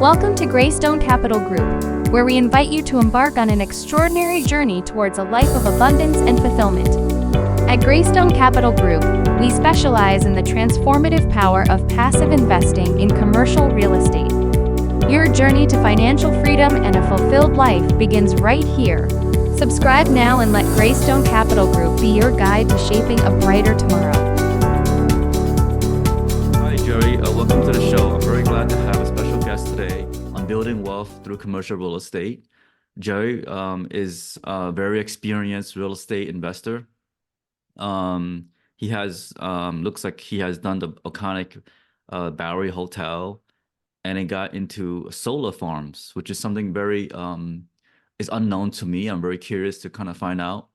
Welcome to Greystone Capital Group, where we invite you to embark on an extraordinary journey towards a life of abundance and fulfillment. At Greystone Capital Group, we specialize in the transformative power of passive investing in commercial real estate. Your journey to financial freedom and a fulfilled life begins right here. Subscribe now and let Greystone Capital Group be your guide to shaping a brighter tomorrow. Hi, Jerry. Welcome to the show. I'm very glad to have a special guest today on building wealth through commercial real estate. Jerry is a very experienced real estate investor. He has looks like he has done the iconic Bowery Hotel, and he got into solar farms, which is something very is unknown to me. I'm very curious to kind of find out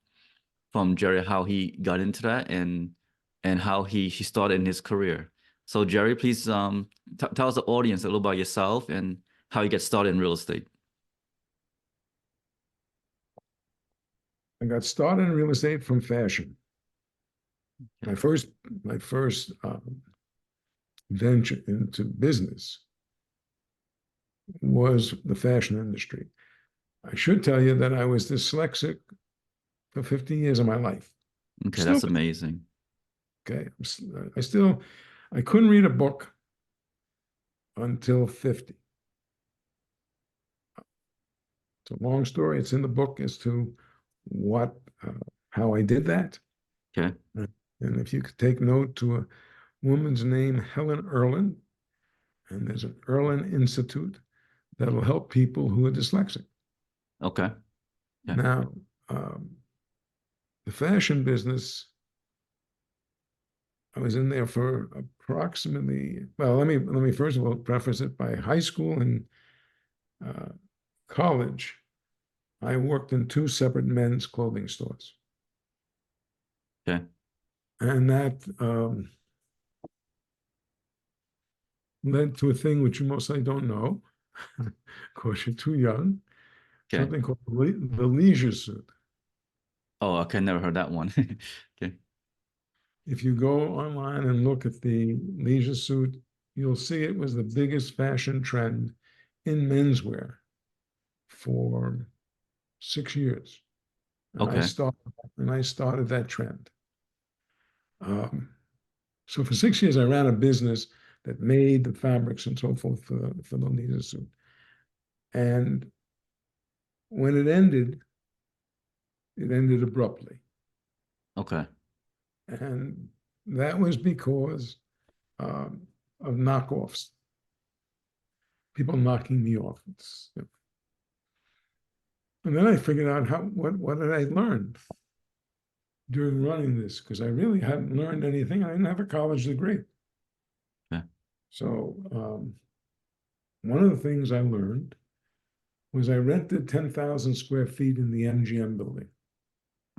from Jerry how he got into that and how he started in his career. So Jerry, please tell us the audience a little about yourself and how you get started in real estate. I got started in real estate from fashion. My first venture into business was the fashion industry. I should tell you that I was dyslexic for 15 years of my life. Okay, that's amazing. Okay, I couldn't read a book until 50. It's a long story. It's in the book as to how I did that. Okay. And if you could take note to a woman's name, Helen Erlin, and there's an Erlin Institute that'll help people who are dyslexic. Okay. Yeah. Now, the fashion business, I was in there for approximately, well, let me first of all preface it by high school and college. I worked in 2 separate men's clothing stores. Okay. And that led to a thing which you mostly don't know, of course you're too young, Okay. something called the leisure suit. Oh, okay, never heard that one. Okay. If you go online and look at the leisure suit, you'll see it was the biggest fashion trend in menswear for 6 years. And Okay. I started that trend. So for 6 years, I ran a business that made the fabrics and so forth for the leisure suit. And when it ended abruptly. Okay. And that was because of knockoffs. People knocking me off. And then I figured out what did I learn during running this, because I really hadn't learned anything. I didn't have a college degree. Yeah. So one of the things I learned was I rented 10,000 square feet in the MGM building.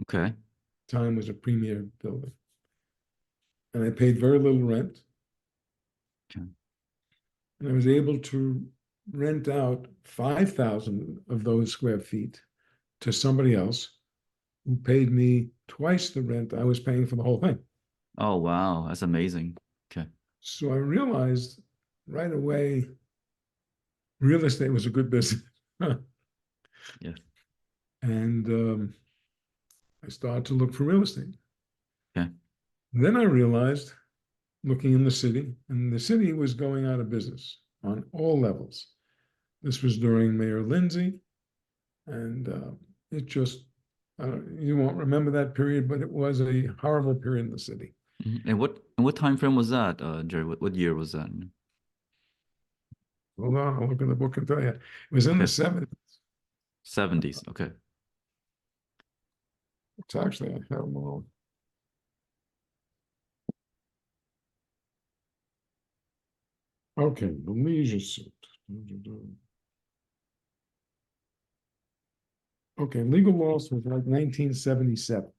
Okay. Time was a premier building. And I paid very little rent. Okay. And I was able to rent out 5,000 of those square feet to somebody else who paid me twice the rent I was paying for the whole thing. Oh, wow. That's amazing. Okay. So I realized right away, real estate was a good business. Yeah. And I started to look for real estate. Okay. Then I realized, looking in the city, and the city was going out of business on all levels. This was during Mayor Lindsay, and it just, you won't remember that period, but it was a horrible period in the city. Mm-hmm. And what time frame was that, Jerry? What year was that? Hold on, I'll look in the book and tell you. It was in the 70s. 70s. Okay. It's actually, I have them all. Okay, the leisure suit. Okay, legal loss was like 1977.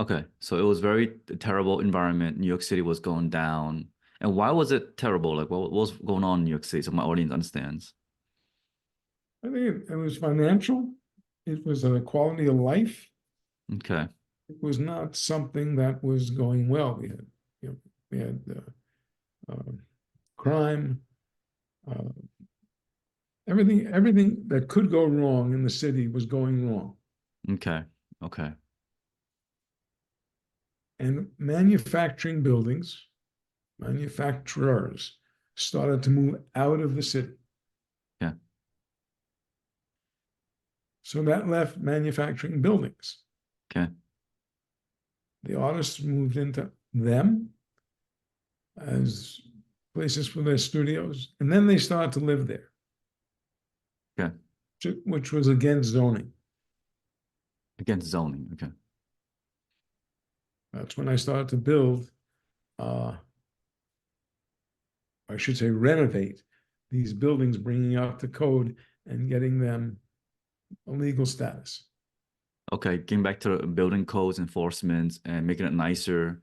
Okay. So it was very terrible environment. New York City was going down. And why was it terrible? Like what was going on in New York City so my audience understands? I think it was financial. It was a quality of life. Okay. It was not something that was going well. We had crime, everything that could go wrong in the city was going wrong. Okay. Okay. And manufacturing buildings, manufacturers started to move out of the city. Yeah. So that left manufacturing buildings. Okay. The artists moved into them as places for their studios, and then they started to live there. Okay. Which was against zoning. Against zoning. Okay. That's when I started to build, I should say renovate these buildings, bringing up to code and getting them a legal status. Okay. Getting back to building codes, enforcement, and making it nicer,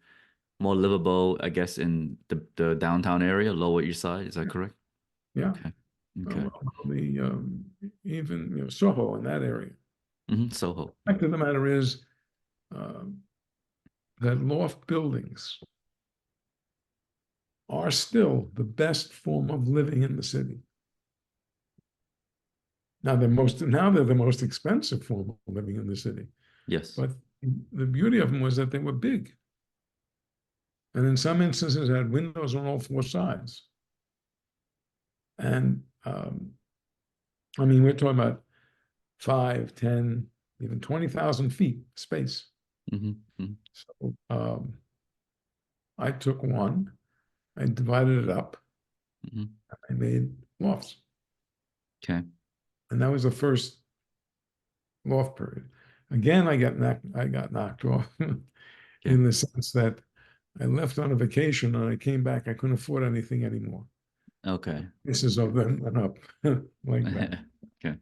more livable, I guess, in the downtown area, Lower East Side. Is that correct? Yeah. Okay. Okay. Even Soho in that area. Soho. The fact of the matter is that loft buildings are still the best form of living in the city. Now they're the most expensive form of living in the city. Yes. But the beauty of them was that they were big. And in some instances had windows on all four sides. And I mean, we're talking about 5, 10, even 20,000 feet space. So I took one, I divided it up, I made lofts. Okay. And that was the first loft period. Again, I got knocked off in the sense that I left on a vacation and I came back, I couldn't afford anything anymore. Okay. Pieces of them went up like that. Okay.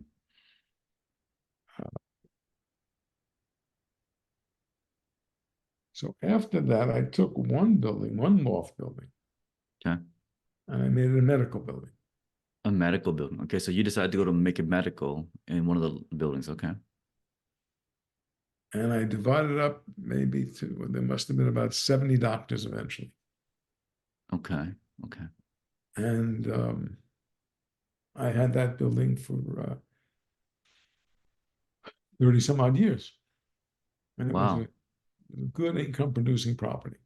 So after that, I took one loft building, Okay. and I made it a medical building. A medical building. Okay. So you decided to go to make it medical in one of the buildings. Okay. And I divided up maybe there must have been about 70 doctors eventually. Okay. Okay. And I had that building for 30 some odd years. And it was Wow. a good income producing property.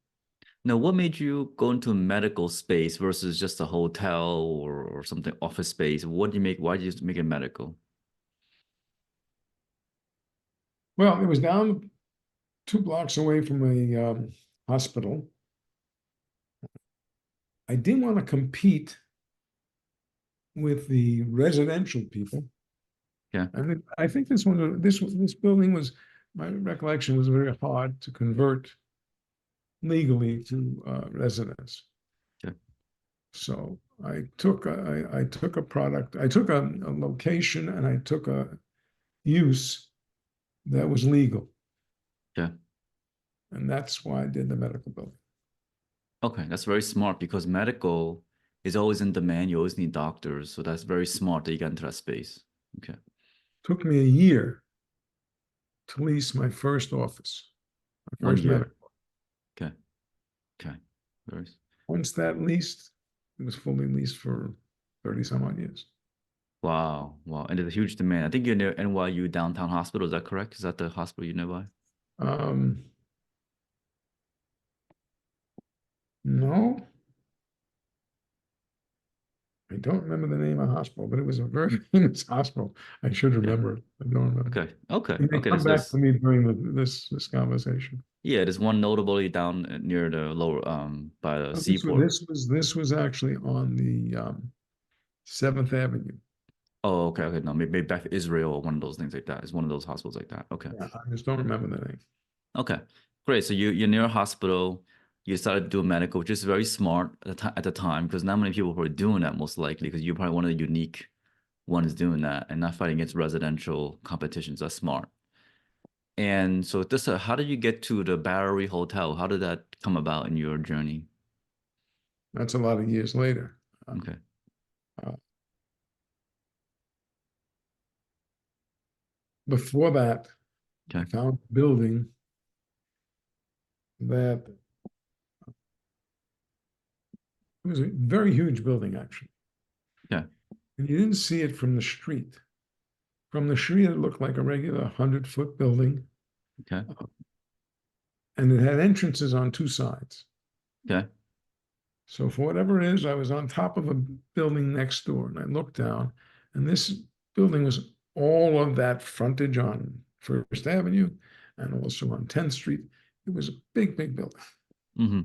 Now, what made you go into a medical space versus just a hotel or something office space? Why did you make it medical? Well, it was down 2 blocks away from a hospital. I didn't want to compete with the residential people. Yeah. And I think this building was, my recollection was very hard to convert legally to residence. Okay. So I took a product, I took a location, and I took a use that was legal. Yeah. And that's why I did the medical building. Okay, that's very smart because medical is always in demand. You always need doctors. So that's very smart that you got into that space. Okay. Took me a year to lease my first office, my 1 first year. medical. Okay. Okay. Very. Once that leased, it was fully leased for 30 some odd years. Wow. Wow. And there's a huge demand. I think you're near NYU Downtown Hospital. Is that correct? Is that the hospital you know by? No, I don't remember the name of the hospital, but it was a very famous hospital. I should remember it. I don't remember. Okay. Okay. You may Okay. come back to me during this conversation. Yeah, there's one notably down near the lower by the seaport. This was actually on the 7th Avenue. Oh, okay, okay. No, maybe back to Israel or one of those things like that. It's one of those hospitals like that. Okay. Yeah, I just don't remember the name. Okay. Great. So you're near a hospital. You started doing medical, which is very smart at the time because not many people were doing that most likely because you're probably one of the unique ones doing that and not fighting against residential competitions. That's smart. And so this, how did you get to the Bowery Hotel? How did that come about in your journey? That's a lot of years later. Okay. Before that, I Okay. found a building that it was a very huge building, actually. Yeah. and you didn't see it from the street. From the street, it looked like a regular 100-foot building, Okay. and it had entrances on two sides. Okay. So for whatever it is, I was on top of a building next door, and I looked down, and this building was all of that frontage on First Avenue and also on 10th Street. It was a big, big building. Mm-hmm.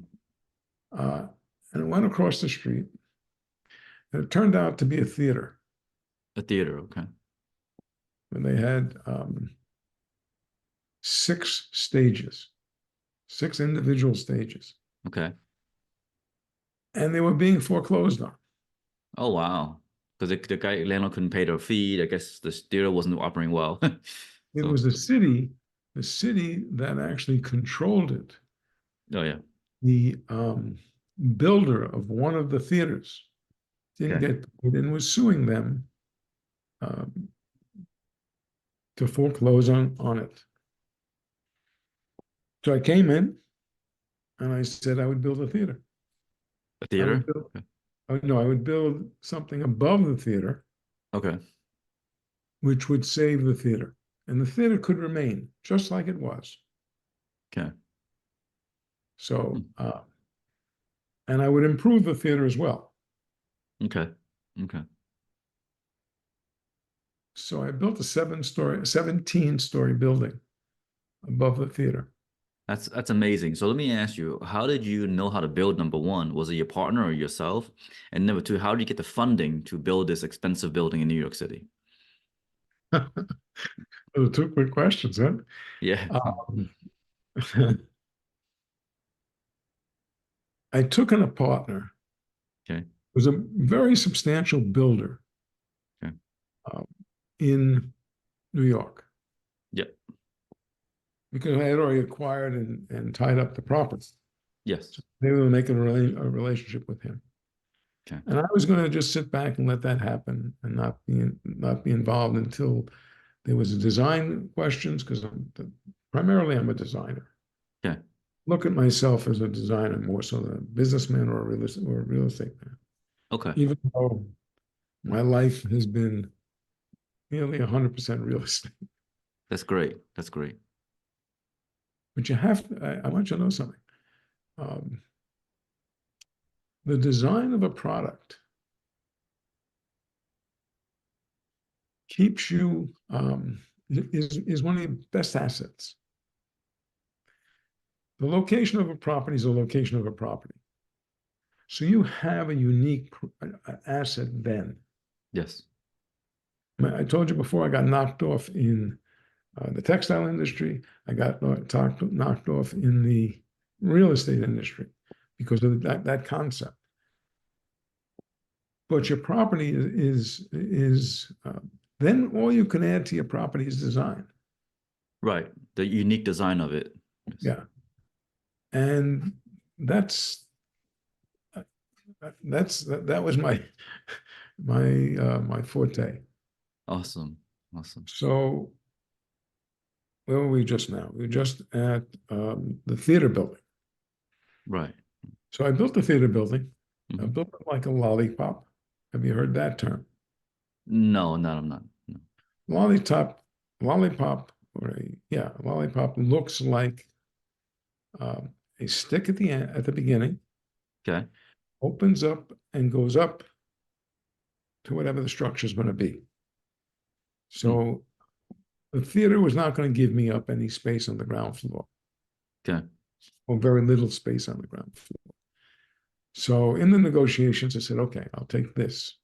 And it went across the street, and it turned out to be a theater. A theater. Okay. And they had 6 stages, 6 individual stages, Okay. and they were being foreclosed on. Oh, wow. Because the guy landlord couldn't pay their fee. I guess the theater wasn't operating well. It So, was the city that actually controlled it. oh yeah. The builder of one of the theaters didn't Okay. get paid and was suing them to foreclose on it. So I came in and I said I would build a theater. A I theater. would build, Okay. no, I would build something above the theater, Okay. which would save the theater. And the theater could remain just like it was. Okay. So, and I would improve the theater as well. Okay. Okay. So I built a 17-story building above the theater. That's amazing. So let me ask you, how did you know how to build, number one? Was it your partner or yourself? And number two, how did you get the funding to build this expensive building in New York City? Those are 2 quick questions, huh? Yeah. Um, I took in a partner Okay. who was a very substantial builder Okay. in New York, Yeah. because I had already acquired and tied up the property. Yes. They were making a relationship with him. Okay. And I was going to just sit back and let that happen and not be involved until there was a design questions, because primarily I'm a designer. Okay. Look at myself as a designer more so than a businessman or a real estate man. Okay. Even though my life has been nearly 100% real estate. That's great. That's great. But you have to, I want you to know something. The design of a product keeps you, is one of your best assets. The location of a property is the location of a property. So you have a unique asset then. Yes. I told you before, I got knocked off in the textile industry. I got knocked off in the real estate industry because of that concept. But your property is then all you can add to your property is design. Right. The unique design of it. Yes. Yeah. And that was my forte. Awesome. Awesome. So where were we just now? We were just at the theater building. Right. So I built the theater building. I Mhm. built it like a lollipop. Have you heard that term? No, I'm not. No. Lollipop, lollipop looks like a stick at the beginning, Okay. opens up and goes up to whatever the structure is going to be. So the theater was not going to give me up any space on the ground floor, Okay. or very little space on the ground floor. So in the negotiations, I said, okay, I'll take this.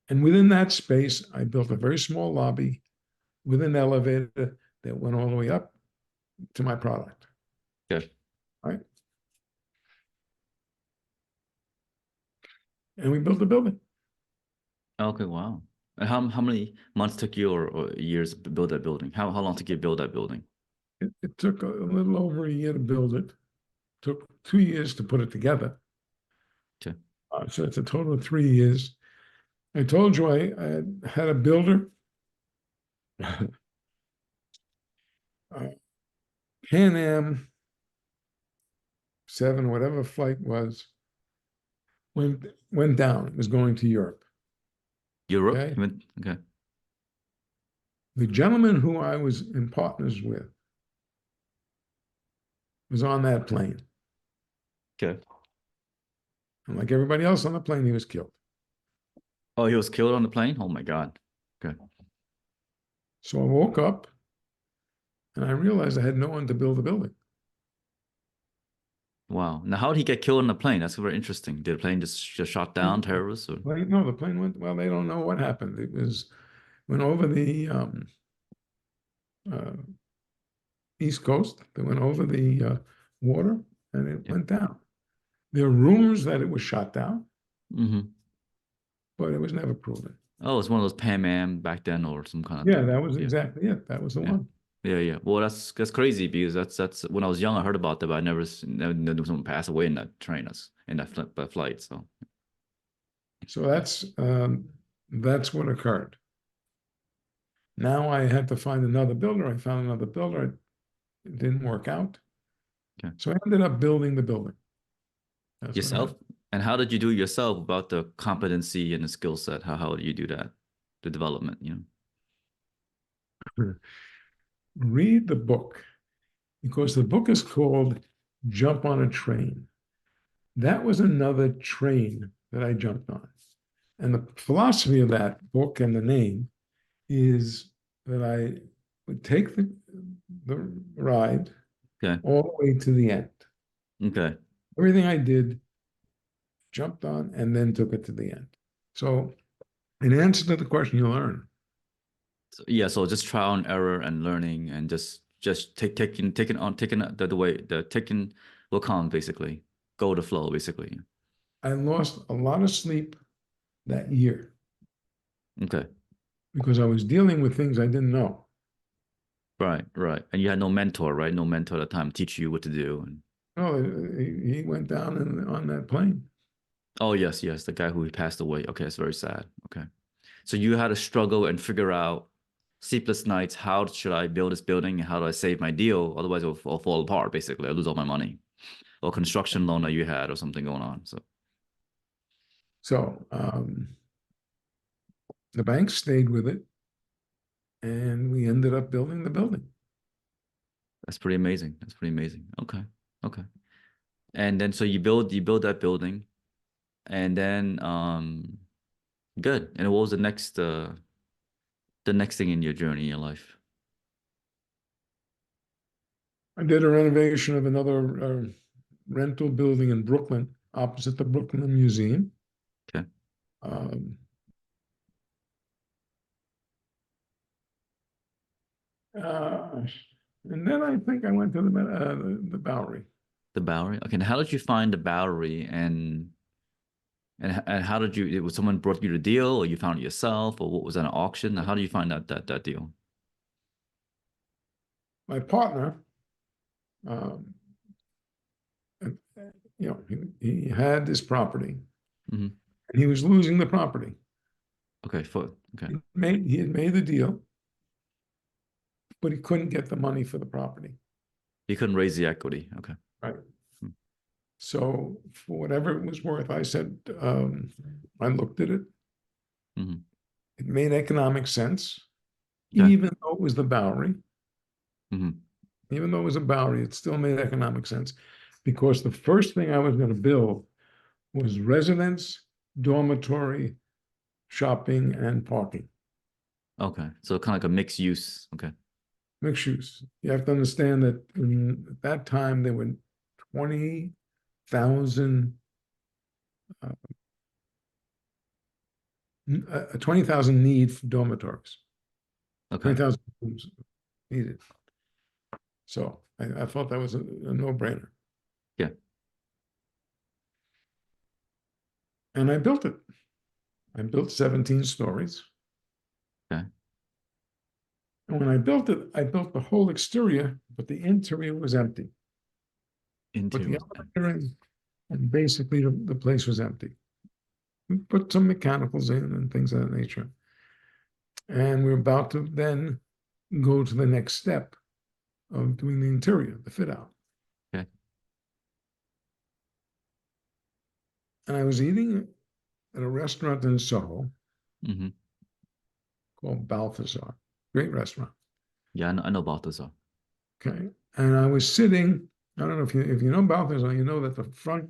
And within that space, I built a very small lobby with an elevator that went all the way up to my product. Okay. Right. And we built the building. Okay. Wow. And how many months took you or years to build that building? How long took you to build that building? It took a little over a year to build it. Took 2 years to put it together. Okay. So it's a total of 3 years. I told you I had a builder. Pan Am 7, whatever flight was, went down. It was going to Europe. Europe? Okay. You went, okay. The gentleman who I was in partners with was on that plane. Okay. And like everybody else on the plane, he was killed. Oh, he was killed on the plane? Oh my God. Okay. So I woke up and I realized I had no one to build the building. Wow. Now, how did he get killed on the plane? That's very interesting. Did the plane just shot down terrorists? Or? No, the plane went, well, they don't know what happened. Went over the uh, East Coast. They went over the water and it Yeah. went down. There are rumors that it was shot down, Mm-hmm. but it was never proven. Oh, it's one of those Pan Am back then or some kind of Yeah, thing. that was Yeah. exactly it. That was the Yeah. one. Yeah, yeah. Well, that's crazy because that's when I was young, I heard about that, but I never knew someone passed away in that train, in that flight. So So that's what occurred. Now I had to find another builder. I found another builder. It didn't work out. okay. So I ended up building the building. That's what Yourself? happened. And how did you do it yourself about the competency and the skill set? How do you do that? The development, you know? Read the book because the book is called Jump on a Train. That was another train that I jumped on. And the philosophy of that book and the name is that I would take the ride Okay. all the way to the end. Okay. Everything I did, jumped on, and then took it to the end. So, in answer to the question, you learn. So, yeah, so just trial and error and learning and just taking will come basically. Go with the flow, basically. I lost a lot of sleep that year Okay. because I was dealing with things I didn't know. Right, right. And you had no mentor, right? No mentor at the time teach you what to do. And Oh, he went down on that plane. oh yes, yes, the guy who passed away. Okay, it's very sad. Okay. So you had to struggle and figure out sleepless nights. How should I build this building? How do I save my deal? Otherwise, it'll fall apart. Basically, I lose all my money, or construction loan that you had, or something going on. So the bank stayed with it, and we ended up building the building. That's pretty amazing. That's pretty amazing. Okay, okay. And then so you build that building, and then good. And what was the next thing in your journey in your life? I did a renovation of another rental building in Brooklyn, opposite the Brooklyn Museum. Okay. Um, and then I think I went to the Bowery. The Bowery. Okay. And how did you find the Bowery and how did you? Was someone brought you the deal, or you found it yourself, or what was that, an auction? How do you find that deal? My partner, um, he had this property, Mm-hmm. and he was losing the property. Okay. Okay. He had made the deal, but he couldn't get the money for the property. You couldn't raise the equity. Okay. Right. Hmm. So for whatever it was worth, I said, I looked at it. Mm-hmm. It made economic sense, Okay. even though it was the Bowery. Mm-hmm. Even though it was a Bowery, it still made economic sense because the first thing I was going to build was residence, dormitory, shopping, and parking. Okay. So kind of like a mixed use. Okay. Mixed use. You have to understand that at that time there were 20,000 20,000 need for dormitories. Okay. 20,000 rooms needed. So I thought that was a no-brainer. Yeah. And I built it. I built 17 stories. Okay. And when I built it, I built the whole exterior, but the interior was empty. Put the elevator in, and basically the place was empty. We put some mechanicals in and things of that nature. And we're about to then go to the next step of doing the interior, the fit out. Okay. And I was eating at a restaurant in Soho, Mm-hmm. called Balthazar. Great restaurant. Yeah, I know about this. Okay. And I was sitting, I don't know if you know Balthazar, you know that the front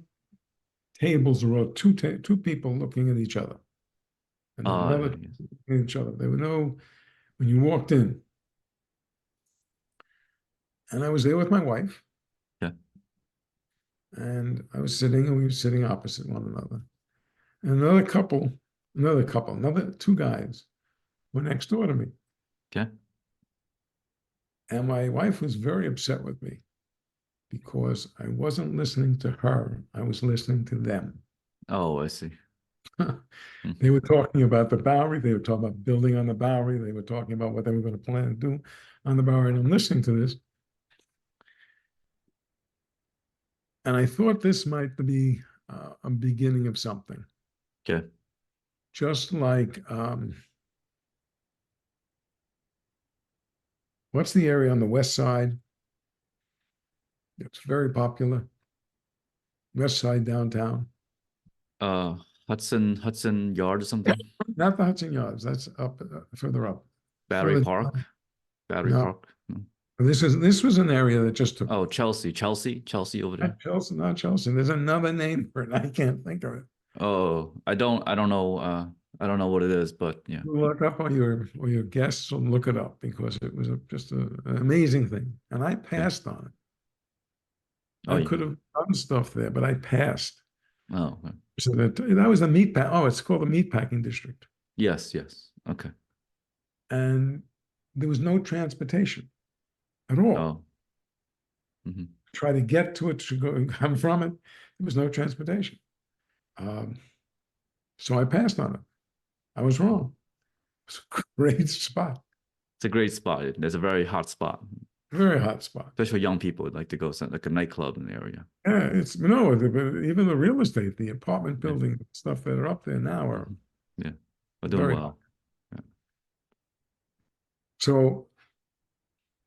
tables were all two people looking at each other. And then another Yes. looking at each other. There were no, when you walked in, and I was there with my wife, Yeah. and I was sitting, and we were sitting opposite one another. And another two guys were next door to me. Okay. And my wife was very upset with me because I wasn't listening to her. I was listening to them. Oh, I see. They were talking about the Bowery. They were talking about building on the Bowery. They were talking about what they were going to plan to do on the Bowery. And I'm listening to this. And I thought this might be a beginning of something. Okay. Just like, what's the area on the west side? It's very popular. West side downtown. Hudson Yard or something. Not the Hudson Yards. That's up further up. Battery Further Park. down. Battery No, Park. No. this was an area that just took. Oh, Chelsea over there. Not Chelsea, not Chelsea. There's another name for it. I can't think of it. Oh, I don't know. I don't know what it is, but yeah. Look up on your guests and look it up because it was just an amazing thing. And I passed on it. Oh, I yeah. could have done stuff there, but I passed. Oh, okay. So that was the meat pack. Oh, it's called the meatpacking district. Yes, yes. Okay. And there was no transportation at all. Oh. Mm-hmm. Try to get to it, to go come from it. There was no transportation. So I passed on it. I was wrong. It's a great spot. It's a great spot. There's a very hot spot, Very hot spot. especially young people would like to go like a nightclub in the area. Yeah, it's no, even the real estate, the apartment building stuff that are up there now are Yeah, we're doing very well. Yeah. So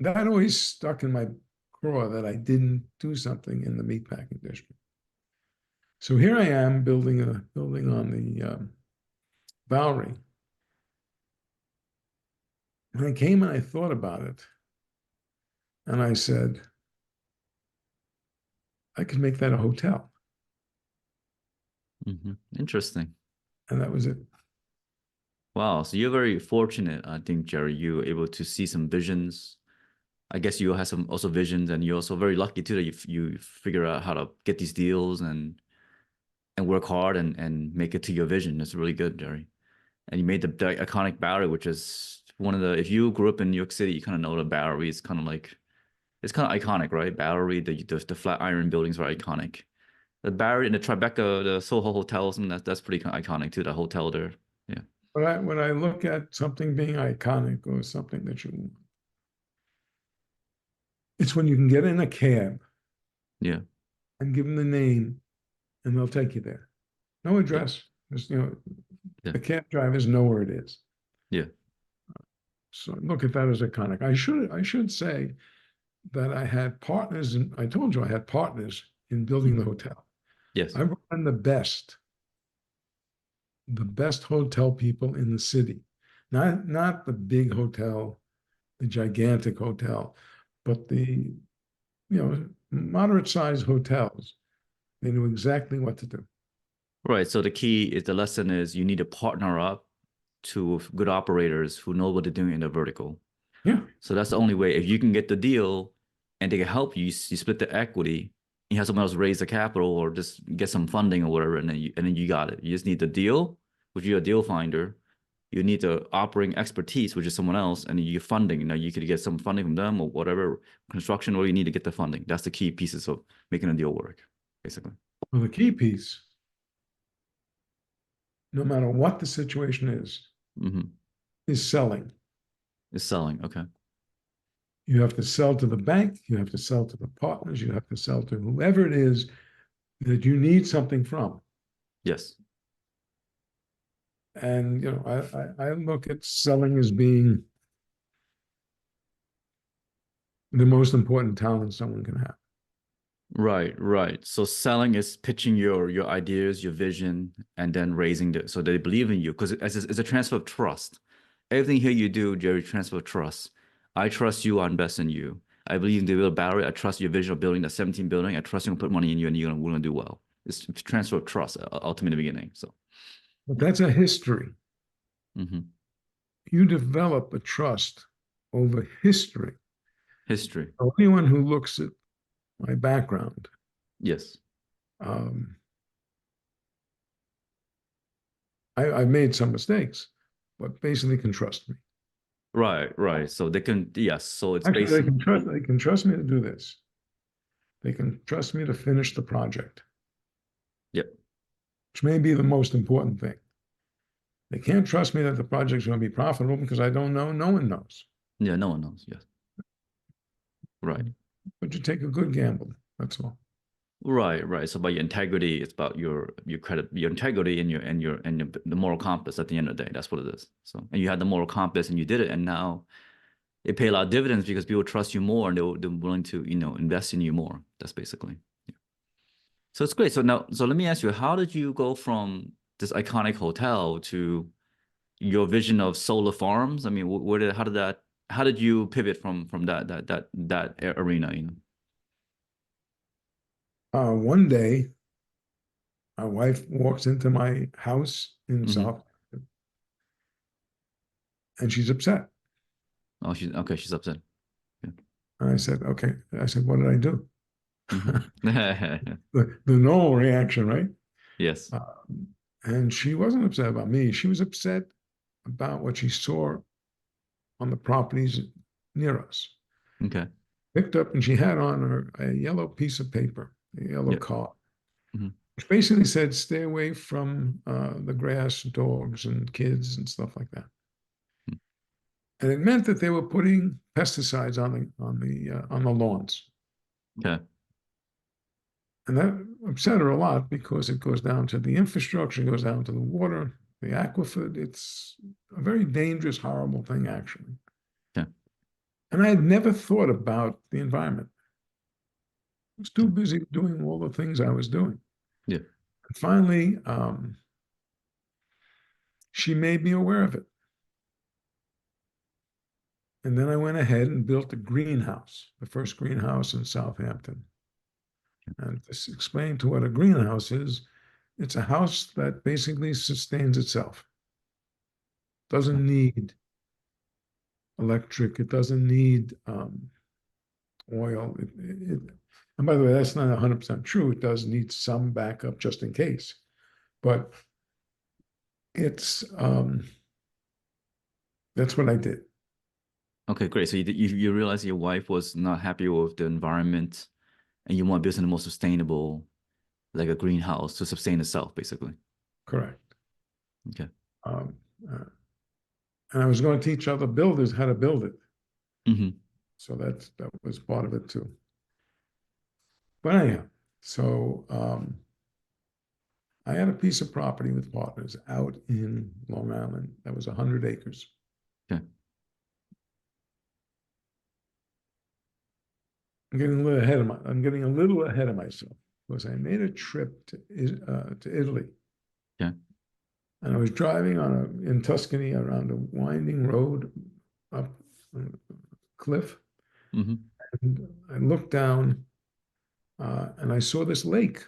that always stuck in my craw that I didn't do something in the meatpacking district. So here I am building on the Bowery. And I came and I thought about it. And I said, I could make that a hotel. Mm-hmm. Interesting. And that was it. Wow. So you're very fortunate, I think, Jerry. You were able to see some visions. I guess you have some also visions, and you're also very lucky too that you figure out how to get these deals and work hard and make it to your vision. It's really good, Jerry. And you made the iconic Bowery, which is one of the, if you grew up in New York City, you kind of know the Bowery is kind of like, it's kind of iconic, right? Bowery, the flat iron buildings are iconic. The Bowery and the Tribeca, the Soho Hotel, that's pretty iconic too. The hotel there, yeah. When I look at something being iconic or something that you, it's when you can get in a cab, yeah, and give them the name, and they'll take you there. No address. Just, yeah. The cab drivers know where it is. Yeah. So look at that as iconic. I should say that I had partners, and I told you I had partners in building the hotel. Yes. I brought in the best hotel people in the city, not the big hotel, the gigantic hotel, but the moderate sized hotels. They knew exactly what to do. Right. So the lesson is you need to partner up to good operators who know what they're doing in the vertical. Yeah. So that's the only way. If you can get the deal and they can help you, you split the equity, you have someone else raise the capital or just get some funding or whatever, and then you got it. You just need the deal, which you're a deal finder. You need the operating expertise, which is someone else, and you funding. You could get some funding from them or whatever, construction, or you need to get the funding. That's the key pieces of making a deal work, basically. Well, the key piece, no matter what the situation is selling. Is selling. Okay. You have to sell to the bank, you have to sell to the partners, you have to sell to whoever it is that you need something from. Yes. And I look at selling as being the most important talent someone can have. Right. So selling is pitching your ideas, your vision, and then raising the so they believe in you because it's a transfer of trust. Everything here you do, Jerry, transfer of trust. I trust you, I invest in you. I believe in the real Bowery. I trust your vision of building that 17 building. I trust you to put money in you and we're gonna do well. It's transfer of trust, ultimately in the beginning. So But that's a history. mhm. You develop a trust over history. History. So anyone who looks at my background, Yes. um, I've made some mistakes, but basically can trust me. Right. So they can, yes. So it's Actually, basically, they can trust me to do this. They can trust me to finish the project, yep. which may be the most important thing. They can't trust me that the project's going to be profitable because I don't know. No one knows. Yeah, no one knows. Yes. Right. But you take a good gamble. That's all. Right. So about your integrity, it's about your credit, your integrity and the moral compass at the end of the day. That's what it is. So and you had the moral compass and you did it, and now it pay a lot of dividends because people trust you more and they're willing to, invest in you more. That's basically. Yeah. So it's great. So let me ask you, how did you go from this iconic hotel to your vision of solar farms? I mean, how did you pivot from that arena, One day, my wife walks into my house in Mm-hmm. South, and she's upset. Oh, she's upset. Yeah. And I said, okay. I said, what did I do? Mm-hmm. The normal reaction, right? Yes. And she wasn't upset about me. She was upset about what she saw on the properties near us. Okay. Picked up, and she had on her a yellow piece of paper, a yellow Yeah. card, Mm-hmm. which basically said, stay away from the grass, dogs, and kids, and stuff like that. And it meant that they were putting pesticides on the lawns. Okay. And that upset her a lot because it goes down to the infrastructure, goes down to the water, the aquifer. It's a very dangerous, horrible thing, actually. Yeah. And I had never thought about the environment. I was too Okay. busy doing all the things I was doing. Yeah. And finally, she made me aware of it. And then I went ahead and built a greenhouse, the first greenhouse in Southampton. And to explain to what a greenhouse is, it's a house that basically sustains itself. Doesn't need electric. It doesn't need oil. And by the way, that's not 100% true. It does need some backup just in case. But it's that's what I did. Okay, great. So you realize your wife was not happy with the environment and you want to build something more sustainable, like a greenhouse to sustain itself, basically. Correct. Okay. Um, uh, and I was going to teach other builders how to build it. Mm-hmm. So that was part of it too. But anyhow, so I had a piece of property with partners out in Long Island that was 100 acres. Okay. I'm getting a little ahead of myself because I made a trip to Italy. Yeah. And I was driving in Tuscany around a winding road up a cliff. Mm-hmm. And I looked down and I saw this lake.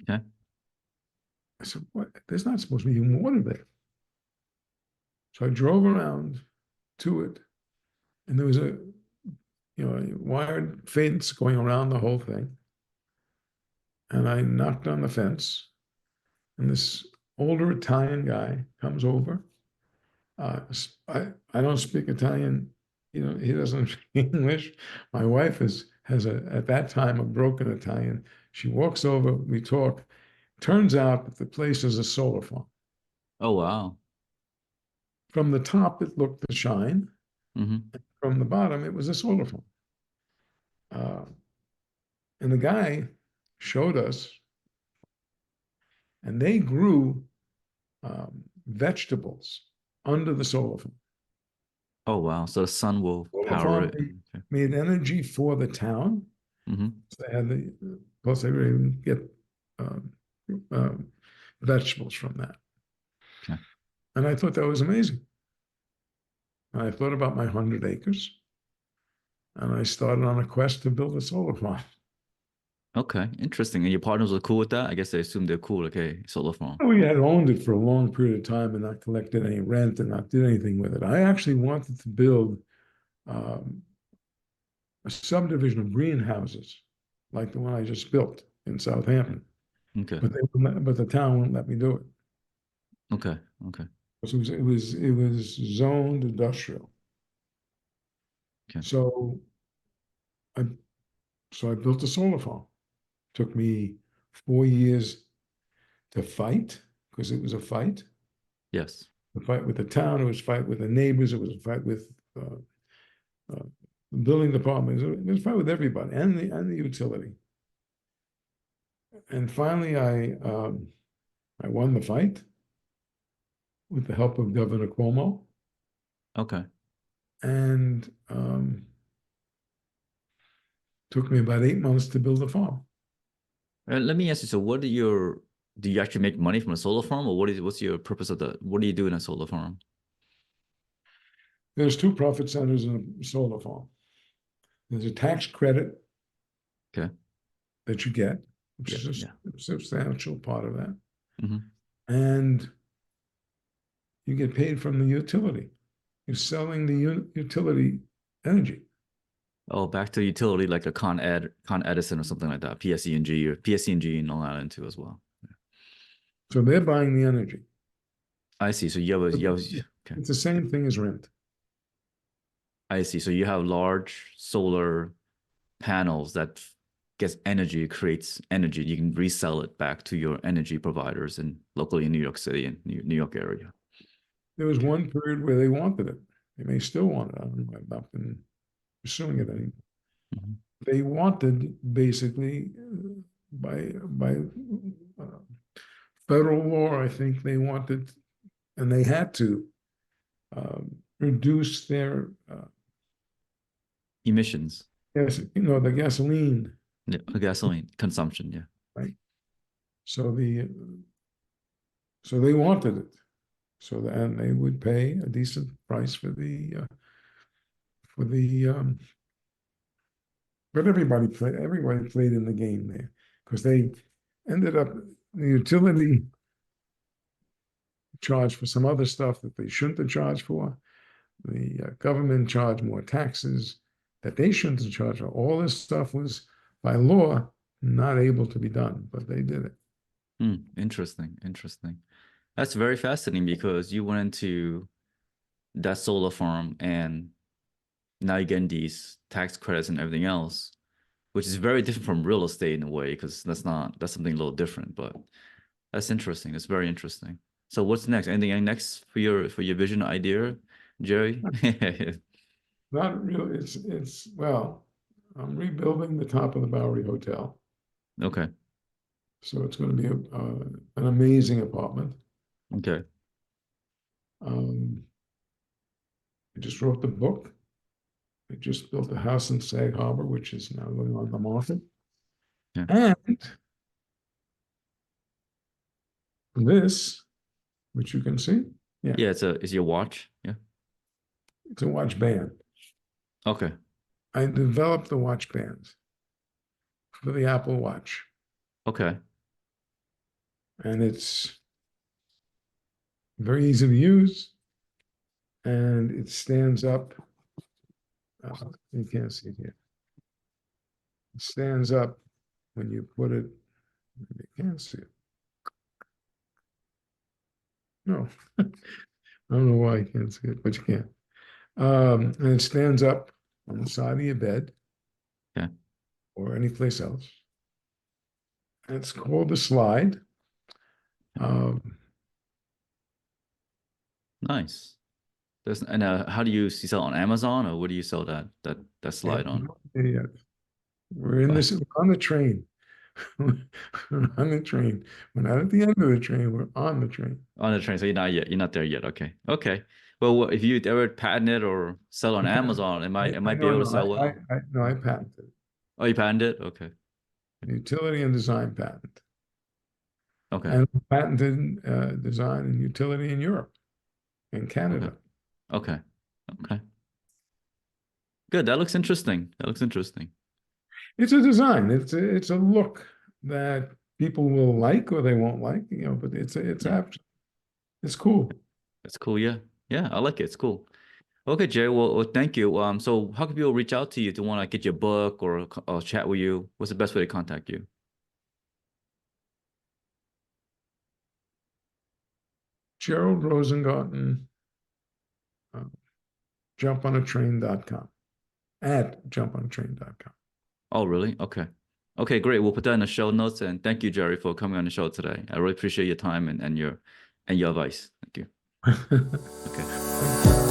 Okay. I said, what? There's not supposed to be even water there. So I drove around to it, and there was a wired fence going around the whole thing. And I knocked on the fence, and this older Italian guy comes over. I don't speak Italian. He doesn't speak English. My wife has at that time a broken Italian. She walks over, we talk. Turns out that the place is a solar farm. Oh, wow. From the top, it looked the shine. Mm-hmm. From the bottom, it was a solar farm. And the guy showed us, and they grew vegetables under the solar farm. Oh, wow. So the sun will Solar power farm it. Okay. made energy for the town, Mm-hmm. So they had plus they were able to get um, um, vegetables from that. Okay. And I thought that was amazing. And I thought about my 100 acres, and I started on a quest to build a solar farm. Okay. Interesting. And your partners were cool with that? I guess they assumed they're cool. Okay. Solar farm. We had owned it for a long period of time and not collected any rent and not did anything with it. I actually wanted to build um, a subdivision of greenhouses like the one I just built in Southampton, Okay. but the town wouldn't let me do it. Okay. Okay. So it was zoned industrial. Okay. So I so I built a solar farm. Took me 4 years to fight because it was a fight. Yes. A fight with the town. It was a fight with the neighbors. It was a fight with the building department. It was a fight with everybody and the utility. And finally, I won the fight with the help of Governor Cuomo. Okay. And took me about 8 months to build the farm. Let me ask you, so do you actually make money from a solar farm, or what's your purpose of what do you do in a solar farm? There's two profit centers in a solar farm. There's a tax credit Okay. that you get, which Yeah, is a yeah. substantial part of that. Mm-hmm. And you get paid from the utility. You're selling the utility energy. Oh, back to utility, like a Con Edison or something like that, PSE&G or PSE&G in Long Island too as well. So they're buying the energy. I see. So okay. It's the same thing as rent. I see. So you have large solar panels that gets energy, creates energy. You can resell it back to your energy providers and locally in New York City and New York area. There was one period where they wanted it. They may still want it. I don't know. I've not been pursuing it anymore. Mm-hmm. They wanted basically by uh, federal law, I think they wanted, and they had to reduce their Emissions. yes, the gasoline, Yeah, gasoline consumption. Yeah. right? So they wanted it, and they would pay a decent price for but everybody played in the game there because they ended up the utility charged for some other stuff that they shouldn't have charged for. The government charged more taxes that they shouldn't have charged for. All this stuff was by law not able to be done, but they did it. Interesting. That's very fascinating because you went into that solar farm and now you're getting these tax credits and everything else, which is very different from real estate in a way, because that's something a little different, but that's interesting. It's very interesting. So what's next? Anything next for your vision idea, Jerry? Not really. Well, I'm rebuilding the top of the Bowery Hotel. Okay. So it's going to be an amazing apartment. Okay. I just wrote the book. I just built a house in Sag Harbor, which is now going on the market. Yeah. And this, which you can see, Yeah, it's your watch. Yeah. it's a watch band. Okay. I developed the watch bands for the Apple Watch. Okay. And it's very easy to use. And it stands up. You can't see it here. It stands up when you put it. You can't see it. No, I don't know why you can't see it, but you can. And it stands up on the side of your bed, Yeah, or any place else. And it's called the slide. nice. How do you sell on Amazon, or what do you sell that slide on? Yeah, we're on the train. We're on the train. We're not at the end of the train. We're on the train. On the train, so you're not there yet. Okay. Well, if you ever patent it or sell on Amazon, it might be able to sell well. No, I patented it. Oh, you patented it? Okay. Utility and design patent. Okay. And patented design and utility in Europe and Canada. Okay. Okay. Good. That looks interesting. That looks interesting. It's a design. It's a look that people will like or they won't like, but it's cool. That's cool. Yeah. Yeah. I like it. It's cool. Okay, Jerry. Well, thank you. So how can people reach out to you to want to get your book or chat with you? What's the best way to contact you? Gerald Rosengarten, jumponatrain.com, at jumponatrain.com. Oh, really? Okay. Okay, great. We'll put that in the show notes. And thank you, Jerry, for coming on the show today. I really appreciate your time and your advice. Thank you. Okay.